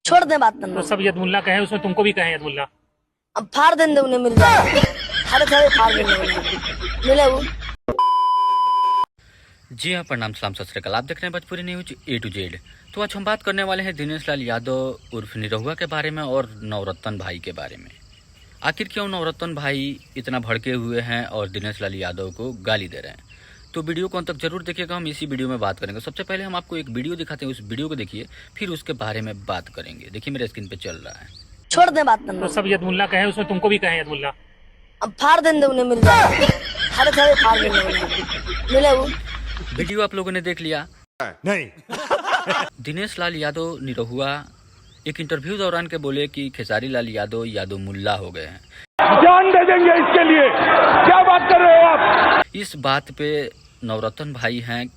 छोड़ दे बात करना। तो सब यदमुल्ला कहे, उसमें तुमको भी कहे यदमुल्ला। अब फाड़ देंगे उन्हें, मिल जाएगा। सारे सारे फाड़ देंगे उन्हें, मिले वो। जी हाँ, प्रणाम, सलाम, सत श्री अकाल। आप देख रहे हैं Bhojpuri news A to Z। तो आज हम बात करने वाले हैं दिनेश लाल यादव उर्फ निरहुआ के बारे में और नवरत्न भाई के बारे में। आखिर क्यों नवरत्न भाई इतना भड़के हुए हैं और दिनेश लाल यादव को गाली दे रहे हैं, तो वीडियो को अंत तक जरूर देखिएगा। हम इसी वीडियो में बात करेंगे। सबसे पहले हम आपको एक वीडियो दिखाते हैं, उस वीडियो को देखिए, फिर उसके बारे में बात करेंगे। देखिए मेरे स्क्रीन पे चल रहा है। छोड़ दे बात करना। तो सब यदमुल्ला कहे, उसमें तुमको भी कहे यदमुल्ला। अब फाड़ देंगे उन्हें, मिल जाएगा। सारे सारे फाड़ देंगे उन्हें, मिले वो। वीडियो आप लोगों ने देख लिया नहीं। दिनेश लाल यादव निरहुआ एक इंटरव्यू दौरान के बोले कि खेसारी लाल यादव मुल्ला हो गए हैं। जान दे देंगे इसके लिए, क्या बात कर रहे हो आप? इस बात पे नवरत्न भाई हैं,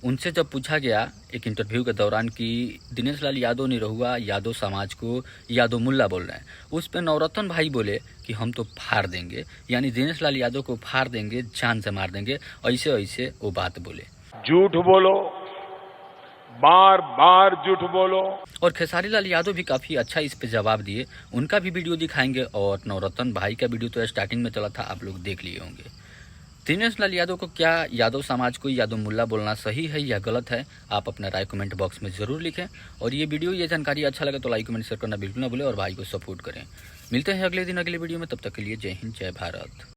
उनसे जब पूछा गया एक इंटरव्यू के दौरान कि दिनेश लाल यादव निरहुआ यादव समाज को यादव मुल्ला बोल रहे हैं, उस पे नवरत्न भाई बोले कि हम तो फाड़ देंगे, यानी दिनेश लाल यादव को फाड़ देंगे, जान से मार देंगे। ऐसे ऐसे वो बात बोले। झूठ बोलो, बार बार झूठ बोलो। और खेसारी लाल यादव भी काफ़ी अच्छा इस पे जवाब दिए। उनका भी वीडियो दिखाएंगे और नवरत्न भाई का वीडियो तो स्टार्टिंग में चला था, आप लोग देख लिए होंगे। दिनेश लाल यादव को क्या यादव समाज को यादव मुल्ला बोलना सही है या गलत है, आप अपना राय कमेंट बॉक्स में ज़रूर लिखें। और ये वीडियो, ये जानकारी अच्छा लगे तो लाइक कमेंट शेयर करना बिल्कुल ना भूलें और भाई को सपोर्ट करें। मिलते हैं अगले दिन अगले वीडियो में, तब तक के लिए जय हिंद, जय भारत।